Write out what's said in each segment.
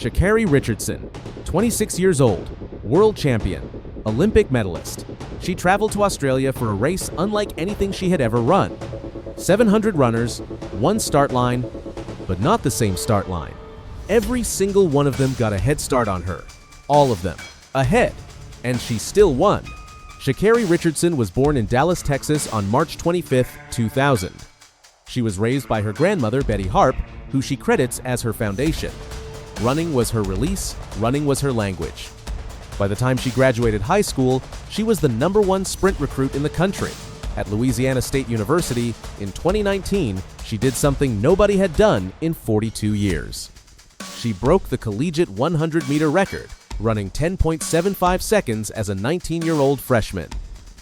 Sha'Carri Richardson, 26 years old, world champion, Olympic medalist. She traveled to Australia for a race unlike anything she had ever run. 700 runners, one start line, but not the same start line. Every single one of them got a head start on her. All of them. Ahead. And she still won. Sha'Carri Richardson was born in Dallas, Texas on March 25, 2000. She was raised by her grandmother, Betty Harp, who she credits as her foundation. Running was her release, running was her language. By the time she graduated high school, she was the #1 sprint recruit in the country. At Louisiana State University, in 2019, she did something nobody had done in 42 years. She broke the collegiate 100-meter record, running 10.75 seconds as a 19-year-old freshman.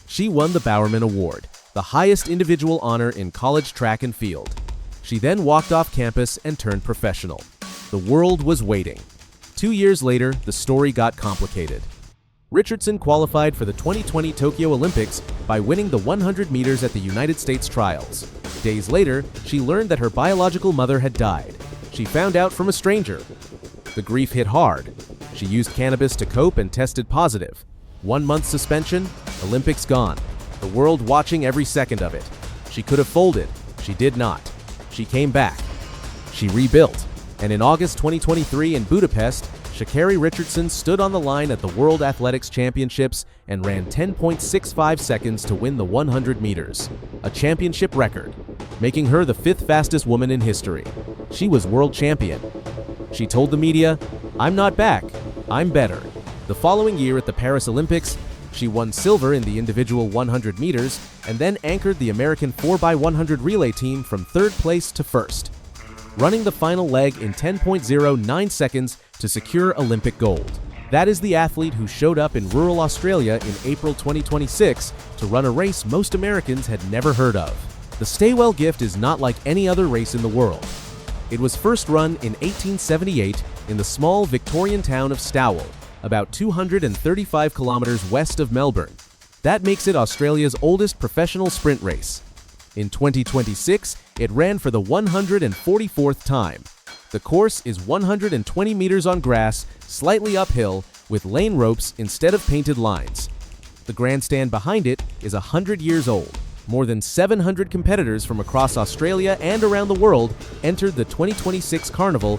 She won the Bowerman Award, the highest individual honor in college track and field. She then walked off campus and turned professional. The world was waiting. 2 years later, the story got complicated. Richardson qualified for the 2020 Tokyo Olympics by winning the 100 meters at the United States trials. Days later, she learned that her biological mother had died. She found out from a stranger. The grief hit hard. She used cannabis to cope and tested positive. 1 month suspension, Olympics gone. The world watching every second of it. She could have folded. She did not. She came back. She rebuilt. And in August 2023 in Budapest, Sha'Carri Richardson stood on the line at the World Athletics Championships and ran 10.65 seconds to win the 100 meters, a championship record, making her the 5th fastest woman in history. She was world champion. She told the media, "I'm not back, I'm better." The following year at the Paris Olympics, she won silver in the individual 100 meters and then anchored the American 4x100 relay team from 3rd place to 1st, running the final leg in 10.09 seconds to secure Olympic gold. That is the athlete who showed up in rural Australia in April 2026 to run a race most Americans had never heard of. The Stawell Gift is not like any other race in the world. It was first run in 1878 in the small Victorian town of Stawell, about 235 kilometers west of Melbourne. That makes it Australia's oldest professional sprint race. In 2026, it ran for the 144th time. The course is 120 meters on grass, slightly uphill, with lane ropes instead of painted lines. The grandstand behind it is 100 years old. More than 700 competitors from across Australia and around the world entered the 2026 Carnival,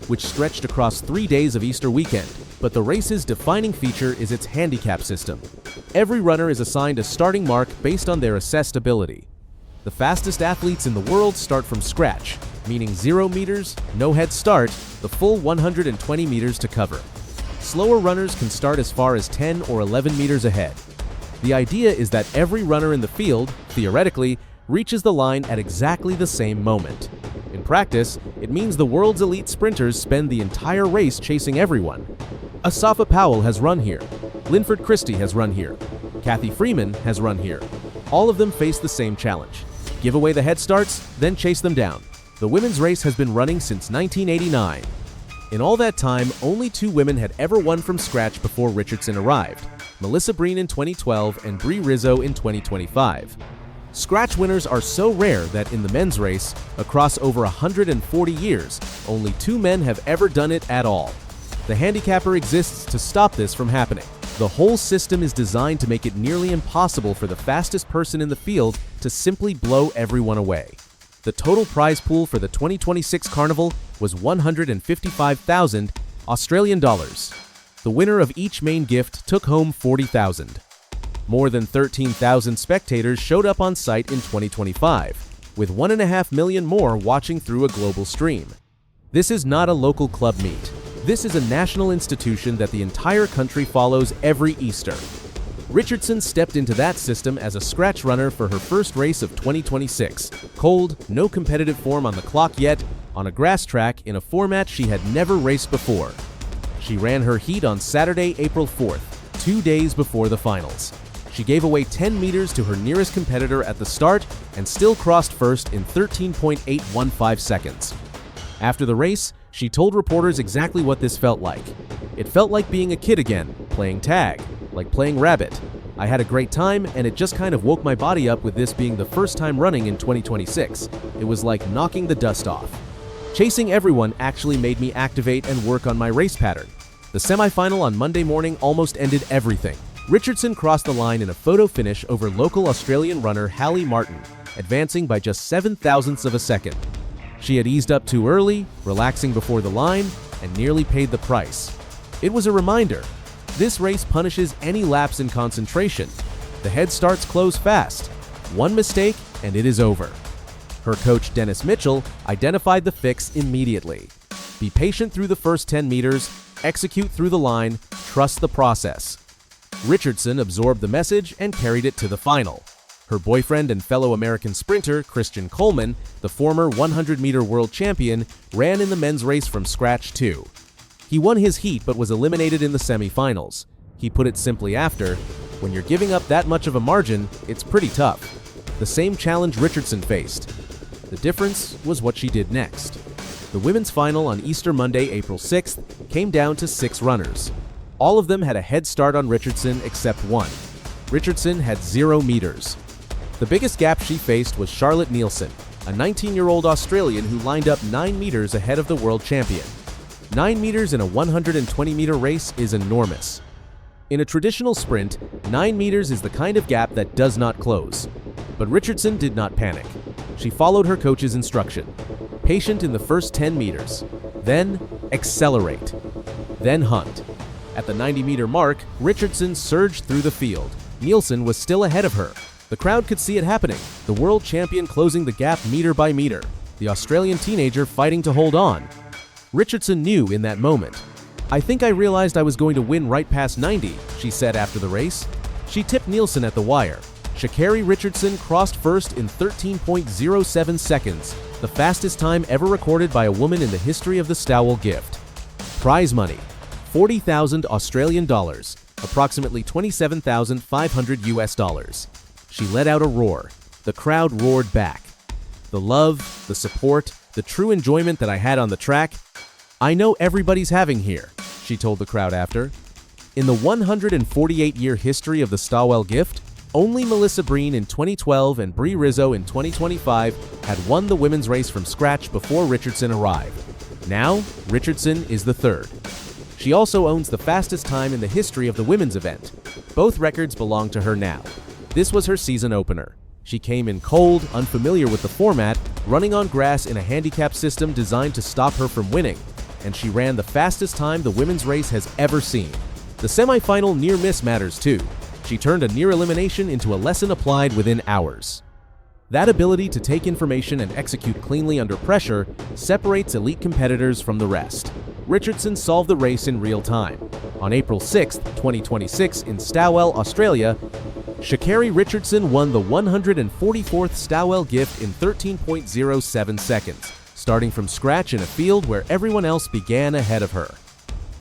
which stretched across 3 days of Easter weekend. But the race's defining feature is its handicap system. Every runner is assigned a starting mark based on their assessed ability. The fastest athletes in the world start from scratch, meaning 0 meters, no head start, the full 120 meters to cover. Slower runners can start as far as 10 or 11 meters ahead. The idea is that every runner in the field, theoretically, reaches the line at exactly the same moment. In practice, it means the world's elite sprinters spend the entire race chasing everyone. Asafa Powell has run here. Linford Christie has run here. Kathy Freeman has run here. All of them face the same challenge. Give away the head starts, then chase them down. The women's race has been running since 1989. In all that time, only 2 women had ever won from scratch before Richardson arrived, Melissa Breen in 2012 and Brie Rizzo in 2025. Scratch winners are so rare that in the men's race, across over 140 years, only 2 men have ever done it at all. The handicapper exists to stop this from happening. The whole system is designed to make it nearly impossible for the fastest person in the field to simply blow everyone away. The total prize pool for the 2026 Carnival was $155,000 Australian dollars. The winner of each main gift took home $40,000. More than 13,000 spectators showed up on site in 2025, with 1.5 million more watching through a global stream. This is not a local club meet. This is a national institution that the entire country follows every Easter. Richardson stepped into that system as a scratch runner for her first race of 2026. Cold, no competitive form on the clock yet, on a grass track in a format she had never raced before. She ran her heat on Saturday, April 4th, 2 days before the finals. She gave away 10 meters to her nearest competitor at the start and still crossed first in 13.815 seconds. After the race, she told reporters exactly what this felt like. It felt like being a kid again, playing tag, like playing rabbit. I had a great time, and it just kind of woke my body up with this being the first time running in 2026. It was like knocking the dust off. Chasing everyone actually made me activate and work on my race pattern. The semifinal on Monday morning almost ended everything. Richardson crossed the line in a photo finish over local Australian runner Hallie Martin, advancing by just 7/1000ths of a second. She had eased up too early, relaxing before the line, and nearly paid the price. It was a reminder. This race punishes any lapse in concentration. The head starts close fast. One mistake, and it is over. Her coach, Dennis Mitchell, identified the fix immediately. Be patient through the first 10 meters, execute through the line, trust the process. Richardson absorbed the message and carried it to the final. Her boyfriend and fellow American sprinter, Christian Coleman, the former 100-meter world champion, ran in the men's race from scratch too. He won his heat but was eliminated in the semifinals. He put it simply after, "When you're giving up that much of a margin, it's pretty tough." The same challenge Richardson faced. The difference was what she did next. The women's final on Easter Monday, April 6th, came down to 6 runners. All of them had a head start on Richardson except one. Richardson had 0 meters. The biggest gap she faced was Charlotte Nielsen, a 19-year-old Australian who lined up 9 meters ahead of the world champion. 9 meters in a 120-meter race is enormous. In a traditional sprint, 9 meters is the kind of gap that does not close. But Richardson did not panic. She followed her coach's instruction. Patient in the first 10 meters. Then accelerate. Then hunt. At the 90-meter mark, Richardson surged through the field. Nielsen was still ahead of her. The crowd could see it happening. The world champion closing the gap meter by meter. The Australian teenager fighting to hold on. Richardson knew in that moment. "I think I realized I was going to win right past 90, she said after the race. She tipped Nielsen at the wire. Sha'Carri Richardson crossed first in 13.07 seconds, the fastest time ever recorded by a woman in the history of the Stawell Gift. Prize money, 40,000 Australian dollars, approximately 27,500 US dollars. She let out a roar. The crowd roared back. The love, the support, the true enjoyment that I had on the track, I know everybody's having here, she told the crowd after. In the 148-year history of the Stawell Gift, only Melissa Breen in 2012 and Brie Rizzo in 2025 had won the women's race from scratch before Richardson arrived. Now, Richardson is the third. She also owns the fastest time in the history of the women's event. Both records belong to her now. This was her season opener. She came in cold, unfamiliar with the format, running on grass in a handicap system designed to stop her from winning, and she ran the fastest time the women's race has ever seen. The semifinal near miss matters too. She turned a near elimination into a lesson applied within hours. That ability to take information and execute cleanly under pressure separates elite competitors from the rest. Richardson solved the race in real time. On April 6, 2026, in Stawell, Australia, Sha'Carri Richardson won the 144th Stawell Gift in 13.07 seconds, starting from scratch in a field where everyone else began ahead of her.